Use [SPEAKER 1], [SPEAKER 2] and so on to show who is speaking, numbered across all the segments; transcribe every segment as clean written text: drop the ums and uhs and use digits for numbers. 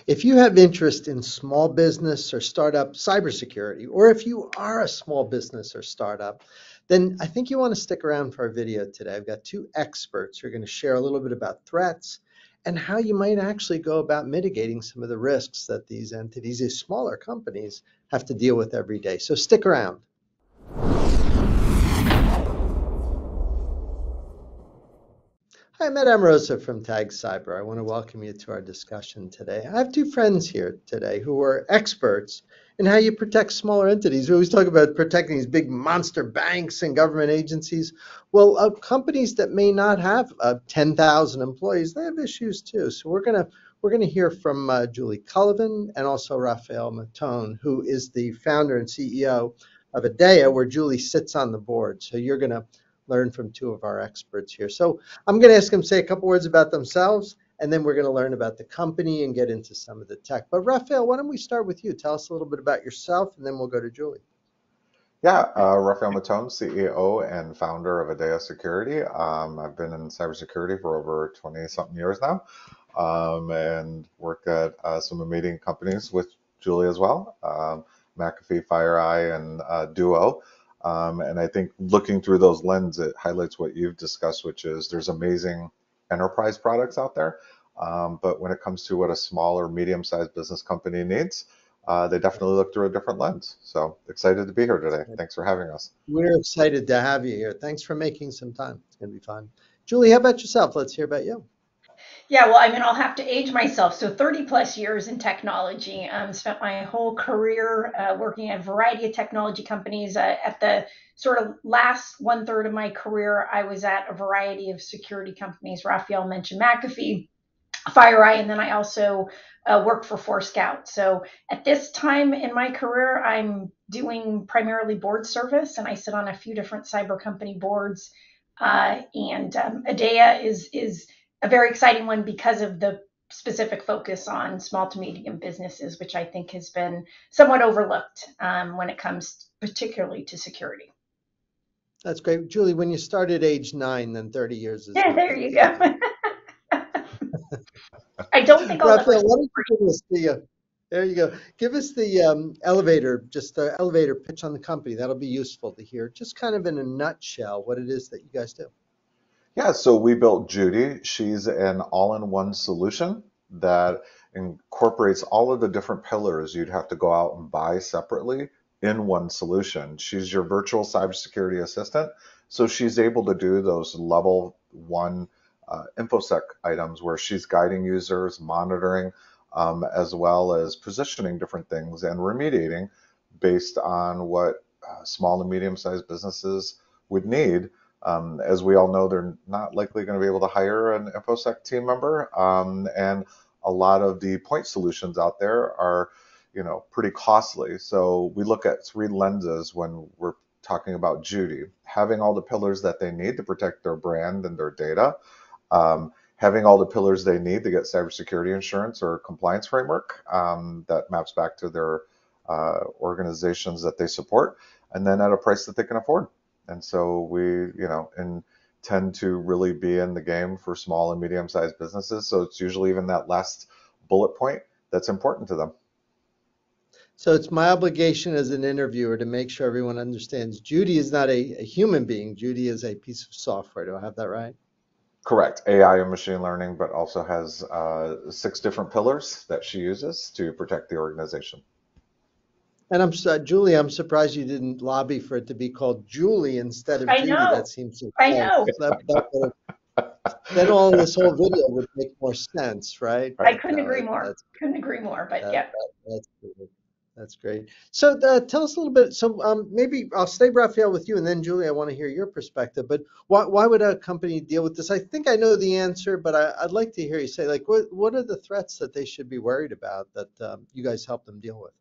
[SPEAKER 1] If you have interest in small business or startup cybersecurity, or if you are a small business or startup, then I think you want to stick around for our video today. I've got two experts who are going to share a little bit about threats and how you might actually go about mitigating some of the risks that these entities, these smaller companies, have to deal with every day. So stick around. Hi, I'm Ed Amoroso from Tag Cyber. I want to welcome you to our discussion today. I have two friends here today who are experts in how you protect smaller entities. We always talk about protecting these big monster banks and government agencies. Well, companies that may not have 10,000 employees, they have issues too. So we're gonna hear from Julie Cullivan and also Raffaele Mautone, who is the founder and CEO of AaDya, where Julie sits on the board. So you're gonna learn from two of our experts here. So I'm going to ask them to say a couple words about themselves, and then we're going to learn about the company and get into some of the tech. But Raffaele, why don't we start with you? Tell us a little bit about yourself, and then we'll go to Julie.
[SPEAKER 2] Yeah, Raffaele Mautone, CEO and founder of AaDya Security. I've been in cybersecurity for over 20-something years now, and worked at some amazing companies with Julie as well, McAfee, FireEye, and Duo. And I think looking through those lenses, it highlights what you've discussed, which is there's amazing enterprise products out there. But when it comes to what a small or medium-sized business company needs, they definitely look through a different lens. So excited to be here today. Thanks for having us.
[SPEAKER 1] We're excited to have you here. Thanks for making some time. It's going to be fun. Julie, how about yourself? Let's hear about you.
[SPEAKER 3] Yeah, well, I mean, I'll have to age myself. So 30 plus years in technology. Spent my whole career working at a variety of technology companies. At the sort of last one third of my career, I was at a variety of security companies. Raphael mentioned McAfee, FireEye, and then I also worked for Forescout. So at this time in my career, I'm doing primarily board service, and I sit on a few different cyber company boards. AaDya is a very exciting one because of the specific focus on small to medium businesses, which I think has been somewhat overlooked when it comes particularly to security.
[SPEAKER 1] That's great. Julie, when you started age 9, then 30 years is
[SPEAKER 3] Yeah,
[SPEAKER 1] no
[SPEAKER 3] there
[SPEAKER 1] big
[SPEAKER 3] you
[SPEAKER 1] deal.
[SPEAKER 3] go. I don't think I'll ever.
[SPEAKER 1] Raphael, why don't you give us there you go. Give us the just the elevator pitch on the company. That'll be useful to hear. Just kind of in a nutshell, what it is that you guys do.
[SPEAKER 2] Yeah, so we built Judy. She's an all-in-one solution that incorporates all of the different pillars you'd have to go out and buy separately in one solution. She's your virtual cybersecurity assistant. So she's able to do those level one InfoSec items where she's guiding users, monitoring, as well as positioning different things and remediating based on what small and medium-sized businesses would need. As we all know, they're not likely going to be able to hire an InfoSec team member, and a lot of the point solutions out there are, pretty costly. So we look at three lenses when we're talking about Judy: having all the pillars that they need to protect their brand and their data, having all the pillars they need to get cybersecurity insurance or compliance framework that maps back to their organizations that they support, and then at a price that they can afford. And so we, intend to really be in the game for small and medium-sized businesses. So it's usually even that last bullet point that's important to them.
[SPEAKER 1] So it's my obligation as an interviewer to make sure everyone understands Judy is not a human being. Judy is a piece of software. Do I have that right?
[SPEAKER 2] Correct. AI and machine learning, but also has 6 different pillars that she uses to protect the organization.
[SPEAKER 1] And Julie, I'm surprised you didn't lobby for it to be called Julie instead of
[SPEAKER 3] I
[SPEAKER 1] Judy.
[SPEAKER 3] know.
[SPEAKER 1] That seems so
[SPEAKER 3] I
[SPEAKER 1] close.
[SPEAKER 3] know.
[SPEAKER 1] Then all this whole video would make more sense, right?
[SPEAKER 3] I couldn't agree more. Couldn't agree more. But yeah.
[SPEAKER 1] That's great. That's great. So tell us a little bit. So maybe I'll stay, Raphael, with you, and then Julie, I want to hear your perspective. But why would a company deal with this? I think I know the answer, but I'd like to hear you say, like, what are the threats that they should be worried about that you guys help them deal with?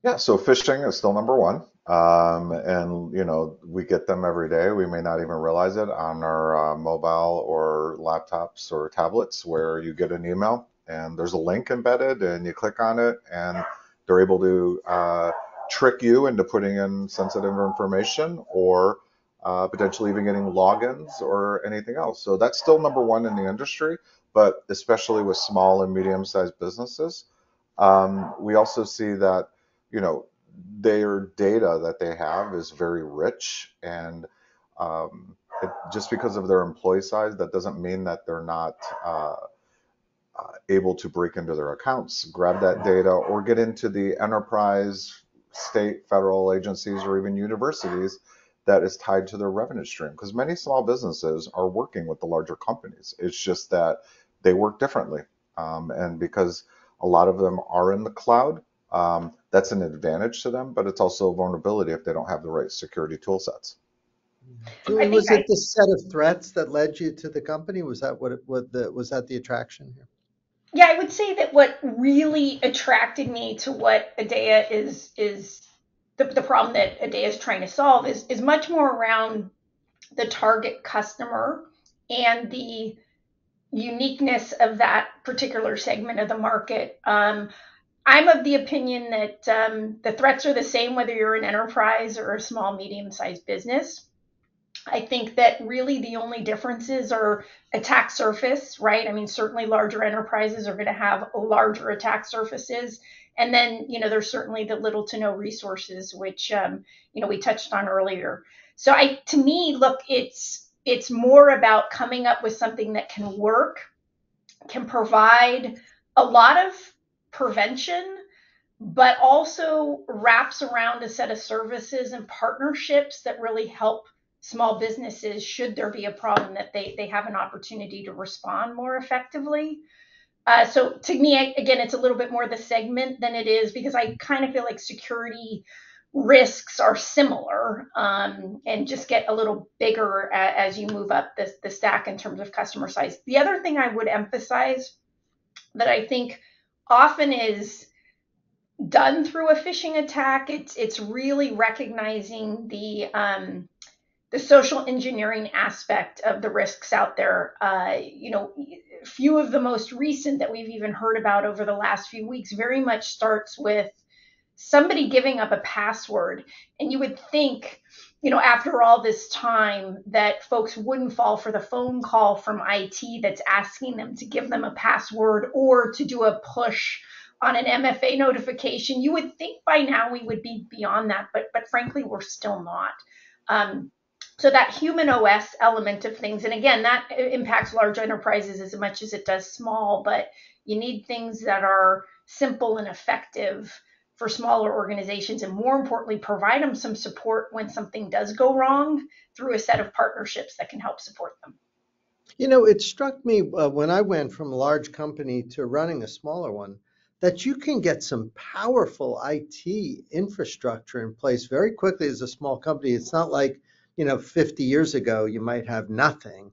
[SPEAKER 2] Yeah, so phishing is still number one. And, we get them every day. We may not even realize it on our mobile or laptops or tablets where you get an email and there's a link embedded and you click on it and they're able to trick you into putting in sensitive information or potentially even getting logins or anything else. So that's still number one in the industry, but especially with small and medium-sized businesses. We also see that, you know, their data that they have is very rich, and just because of their employee size, that doesn't mean that they're not able to break into their accounts, grab that data, or get into the enterprise, state, federal agencies, or even universities that is tied to their revenue stream. Because many small businesses are working with the larger companies. It's just that they work differently. And because a lot of them are in the cloud, that's an advantage to them, but it's also a vulnerability if they don't have the right security tool sets.
[SPEAKER 3] I
[SPEAKER 1] Julie,
[SPEAKER 3] think
[SPEAKER 1] was it the set of threats that led you to the company? Was that was that the attraction here?
[SPEAKER 3] Yeah, I would say that what really attracted me to what AaDya is the problem that AaDya is trying to solve is much more around the target customer and the uniqueness of that particular segment of the market. I'm of the opinion that the threats are the same whether you're an enterprise or a small, medium sized business. I think that really the only differences are attack surface, right? I mean, certainly larger enterprises are going to have larger attack surfaces. And then, there's certainly the little to no resources, which, we touched on earlier. So to me, look, it's more about coming up with something that can work, can provide a lot of prevention, but also wraps around a set of services and partnerships that really help small businesses should there be a problem that they have an opportunity to respond more effectively. So to me, again, it's a little bit more the segment than it is, because I kind of feel like security risks are similar, and just get a little bigger as you move up the stack in terms of customer size. The other thing I would emphasize that I think often is done through a phishing attack, it's really recognizing the social engineering aspect of the risks out there. Few of the most recent that we've even heard about over the last few weeks very much starts with somebody giving up a password. And you would think, after all this time, that folks wouldn't fall for the phone call from IT that's asking them to give them a password or to do a push on an MFA notification. You would think by now we would be beyond that, but frankly, we're still not. So that human OS element of things, and again, that impacts large enterprises as much as it does small, but you need things that are simple and effective for smaller organizations, and more importantly, provide them some support when something does go wrong through a set of partnerships that can help support them.
[SPEAKER 1] It struck me when I went from a large company to running a smaller one that you can get some powerful IT infrastructure in place very quickly as a small company. It's not like, 50 years ago, you might have nothing.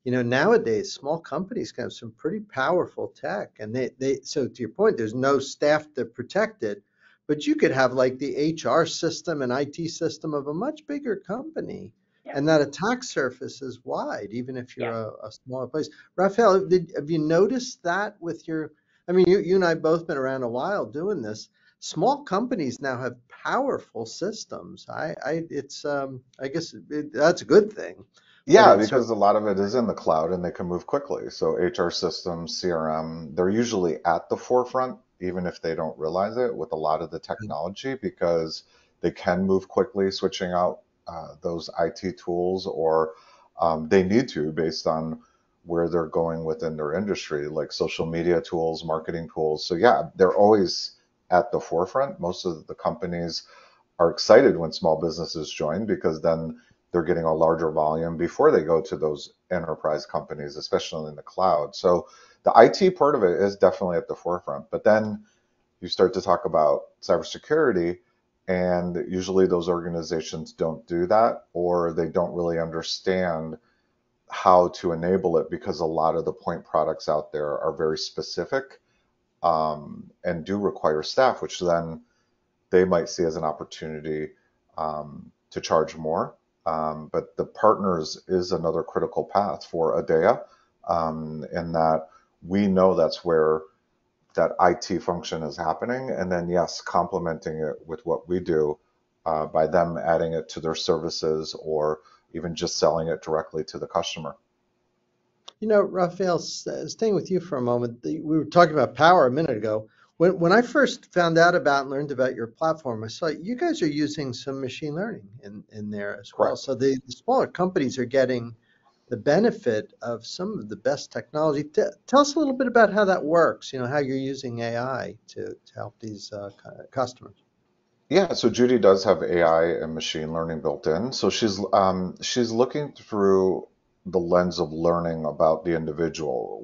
[SPEAKER 1] Nowadays, small companies can have some pretty powerful tech. And so to your point, there's no staff to protect it, but you could have like the HR system and IT system of a much bigger company.
[SPEAKER 3] Yeah.
[SPEAKER 1] And that attack surface is wide, even if you're
[SPEAKER 3] Yeah.
[SPEAKER 1] a smaller place. Raphael, have you noticed that with I mean, you and I both been around a while doing this. Small companies now have powerful systems. I guess that's a good thing, but
[SPEAKER 2] Yeah,
[SPEAKER 1] it's
[SPEAKER 2] because
[SPEAKER 1] certainly.
[SPEAKER 2] a lot of it is in the cloud and they can move quickly. So HR systems, CRM, they're usually at the forefront, even if they don't realize it, with a lot of the technology, because they can move quickly, switching out those IT tools, or they need to based on where they're going within their industry, like social media tools, marketing tools. So yeah, they're always at the forefront. Most of the companies are excited when small businesses join, because then they're getting a larger volume before they go to those enterprise companies, especially in the cloud. So the IT part of it is definitely at the forefront. But then you start to talk about cybersecurity, and usually those organizations don't do that, or they don't really understand how to enable it, because a lot of the point products out there are very specific, and do require staff, which then they might see as an opportunity to charge more. But the partners is another critical path for AaDya, in that we know that's where that IT function is happening. And then, yes, complementing it with what we do, by them adding it to their services, or even just selling it directly to the customer.
[SPEAKER 1] Raphael, staying with you for a moment, we were talking about power a minute ago. When I first found out about and learned about your platform, I saw you guys are using some machine learning in there as well.
[SPEAKER 2] Correct.
[SPEAKER 1] So the smaller companies are getting the benefit of some of the best technology. Tell us a little bit about how that works, how you're using AI to help these customers.
[SPEAKER 2] Yeah, so Judy does have AI and machine learning built in. So she's looking through the lens of learning about the individual.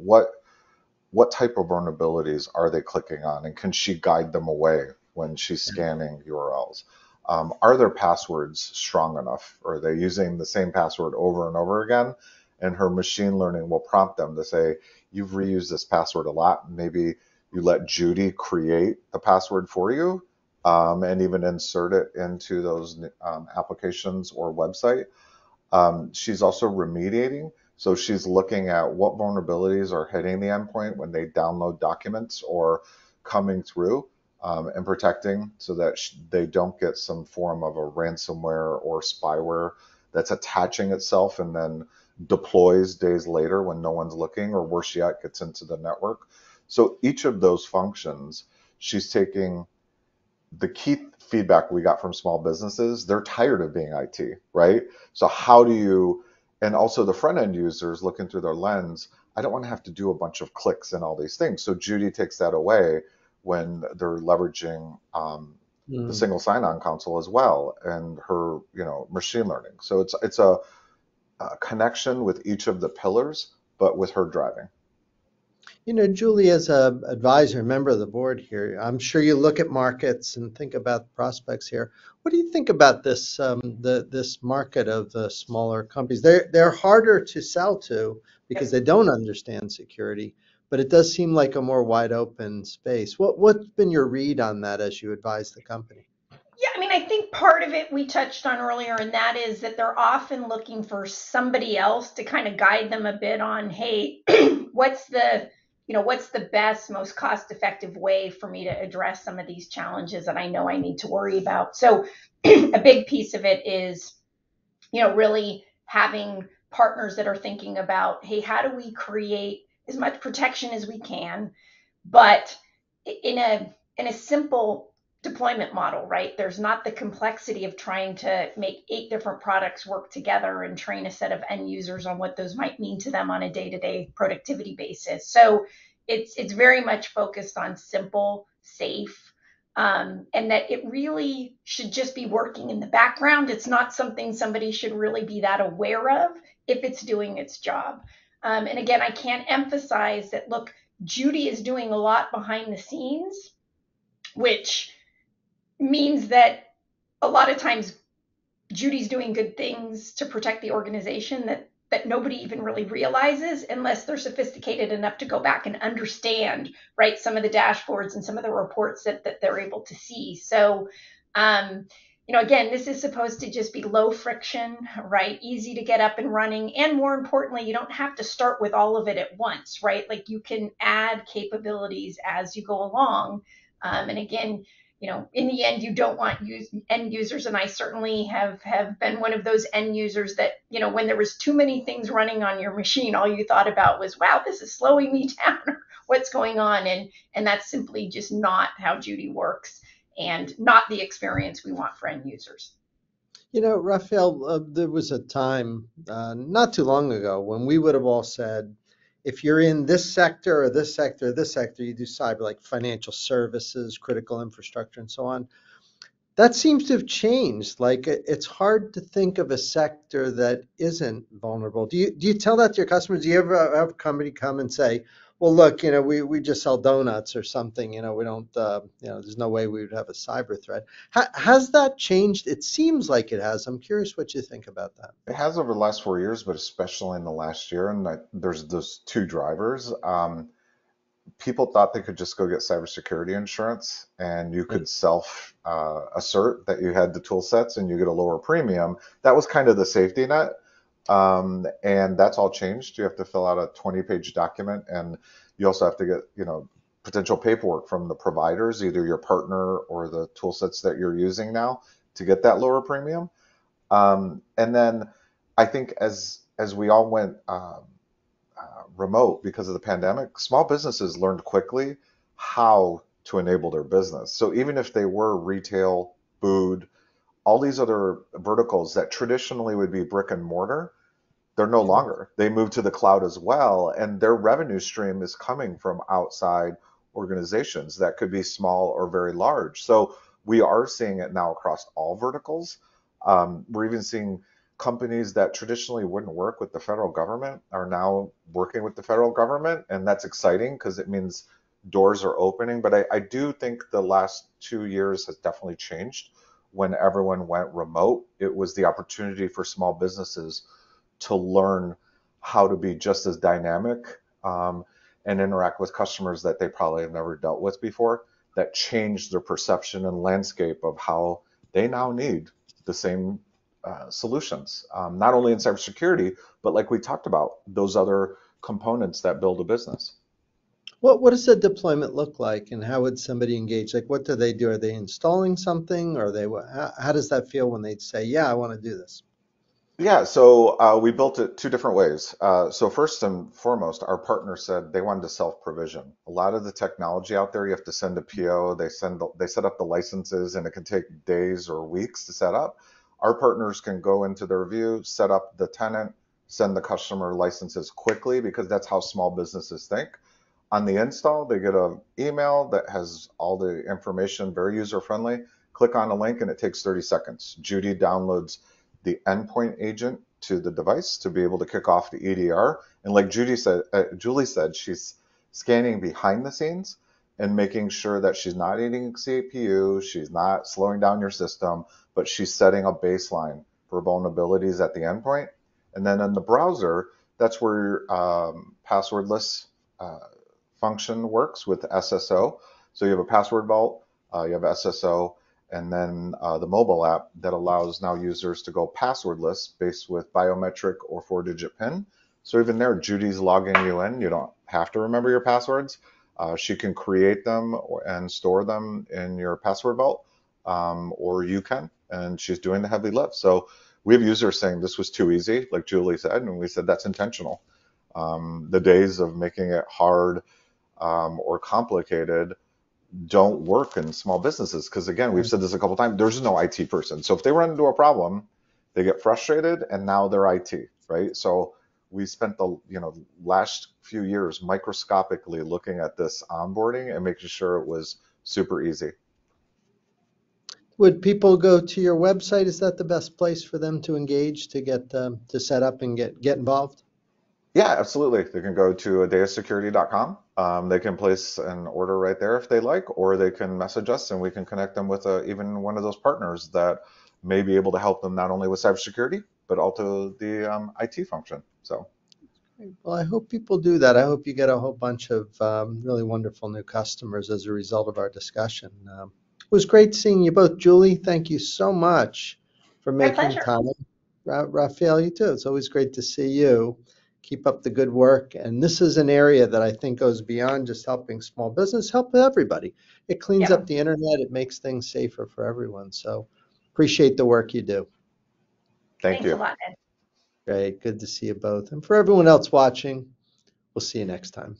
[SPEAKER 2] What type of vulnerabilities are they clicking on, and can she guide them away when she's scanning URLs? Are their passwords strong enough? Or are they using the same password over and over again? And her machine learning will prompt them to say, you've reused this password a lot. Maybe you let Judy create the password for you, and even insert it into those applications or website. She's also remediating. So she's looking at what vulnerabilities are hitting the endpoint when they download documents or coming through, and protecting so that they don't get some form of a ransomware or spyware that's attaching itself and then deploys days later when no one's looking, or worse yet, gets into the network. So each of those functions, she's taking the key feedback we got from small businesses. They're tired of being IT, right? So how do you, and also the front end users looking through their lens, I don't want to have to do a bunch of clicks and all these things. So Judy takes that away when they're leveraging the
[SPEAKER 1] Mm.
[SPEAKER 2] single sign-on console as well, and her, machine learning. So it's a connection with each of the pillars, but with her driving.
[SPEAKER 1] Julie, as a advisor, member of the board here, I'm sure you look at markets and think about prospects here. What do you think about this market of the smaller companies? They're harder to sell to because
[SPEAKER 3] Yep.
[SPEAKER 1] they don't understand security, but it does seem like a more wide open space. What's been your read on that as you advise the company?
[SPEAKER 3] Yeah, I mean, I think part of it we touched on earlier, and that is that they're often looking for somebody else to kind of guide them a bit on, hey, what's the best, most cost-effective way for me to address some of these challenges that I know I need to worry about. So a big piece of it is, really having partners that are thinking about, hey, how do we create as much protection as we can, but in a simple deployment model, right? There's not the complexity of trying to make 8 different products work together and train a set of end users on what those might mean to them on a day-to-day productivity basis. So it's very much focused on simple, safe, and that it really should just be working in the background. It's not something somebody should really be that aware of if it's doing its job. And again, I can't emphasize that, look, Judy is doing a lot behind the scenes, which means that a lot of times Judy's doing good things to protect the organization that nobody even really realizes unless they're sophisticated enough to go back and understand, right, some of the dashboards and some of the reports that they're able to see. So again, this is supposed to just be low friction, right? Easy to get up and running. And more importantly, you don't have to start with all of it at once, right? Like you can add capabilities as you go along. And again, in the end, you don't want end users. And I certainly have been one of those end users that, when there was too many things running on your machine, all you thought about was, wow, this is slowing me down. What's going on? And that's simply just not how Judy works, and not the experience we want for end users.
[SPEAKER 1] Raphael, there was a time not too long ago when we would have all said, if you're in this sector or this sector or this sector, you do cyber, like financial services, critical infrastructure, and so on. That seems to have changed. Like it's hard to think of a sector that isn't vulnerable. Do you tell that to your customers? Do you ever have a company come and say, well, look, we just sell donuts or something, we don't, there's no way we would have a cyber threat. Has that changed? It seems like it has. I'm curious what you think about that.
[SPEAKER 2] It has over the last 4 years, but especially in the last year. And there's those two drivers. People thought they could just go get cybersecurity insurance, and you could self assert that you had the tool sets and you get a lower premium. That was kind of the safety net. And that's all changed. You have to fill out a 20-page document, and you also have to get, potential paperwork from the providers, either your partner or the tool sets that you're using now, to get that lower premium. And then I think as we all went remote because of the pandemic, small businesses learned quickly how to enable their business. So even if they were retail, food, all these other verticals that traditionally would be brick and mortar, they're no
[SPEAKER 1] Sure.
[SPEAKER 2] longer. They move to the cloud as well, and their revenue stream is coming from outside organizations that could be small or very large. So we are seeing it now across all verticals. We're even seeing companies that traditionally wouldn't work with the federal government are now working with the federal government, and that's exciting because it means doors are opening. But I do think the last 2 years has definitely changed. When everyone went remote, it was the opportunity for small businesses to learn how to be just as dynamic and interact with customers that they probably have never dealt with before. That changed their perception and landscape of how they now need the same solutions, not only in cybersecurity, but like we talked about, those other components that build a business.
[SPEAKER 1] What does the deployment look like, and how would somebody engage? Like, what do they do? Are they installing something? Or are they, how does that feel when they say, yeah, I want to do this?
[SPEAKER 2] Yeah, so we built it two different ways. So first and foremost, our partner said they wanted to self-provision. A lot of the technology out there, you have to send a PO, they set up the licenses, and it can take days or weeks to set up. Our partners can go into their view, set up the tenant, send the customer licenses quickly because that's how small businesses think. On the install, they get an email that has all the information, very user-friendly. Click on a link and it takes 30 seconds. Judy downloads the endpoint agent to the device to be able to kick off the EDR. And like Julie said, she's scanning behind the scenes and making sure that she's not eating CPU, she's not slowing down your system, but she's setting a baseline for vulnerabilities at the endpoint. And then in the browser, that's where passwordless uh, function works with SSO. So you have a password vault, you have SSO, and then the mobile app that allows now users to go passwordless based with biometric or 4-digit PIN. So even there, Judy's logging you in. You don't have to remember your passwords. She can create them and store them in your password vault, or you can, and she's doing the heavy lift. So we have users saying this was too easy, like Julie said, and we said that's intentional. The days of making it hard or complicated don't work in small businesses because again we've
[SPEAKER 1] Right.
[SPEAKER 2] said this a couple times, there's no IT person, so if they run into a problem they get frustrated and now they're IT, right? So we spent the last few years microscopically looking at this onboarding and making sure it was super easy.
[SPEAKER 1] Would people go to your website? Is that the best place for them to engage, to get to set up and get involved?
[SPEAKER 2] Yeah, absolutely. They can go to adeasecurity.com. They can place an order right there if they like, or they can message us and we can connect them with even one of those partners that may be able to help them not only with cybersecurity, but also the IT function. So,
[SPEAKER 1] Well, I hope people do that. I hope you get a whole bunch of really wonderful new customers as a result of our discussion. It was great seeing you both. Julie, thank you so much for
[SPEAKER 3] My
[SPEAKER 1] making
[SPEAKER 3] pleasure.
[SPEAKER 1] time. Raphael, you too. It's always great to see you. Keep up the good work. And this is an area that I think goes beyond just helping small business, help everybody. It cleans up
[SPEAKER 3] Yep.
[SPEAKER 1] the internet. It makes things safer for everyone. So appreciate the work you do.
[SPEAKER 2] thank
[SPEAKER 3] Thanks a
[SPEAKER 2] you.
[SPEAKER 3] lot, Ed.
[SPEAKER 1] Great. Good to see you both. And for everyone else watching, we'll see you next time.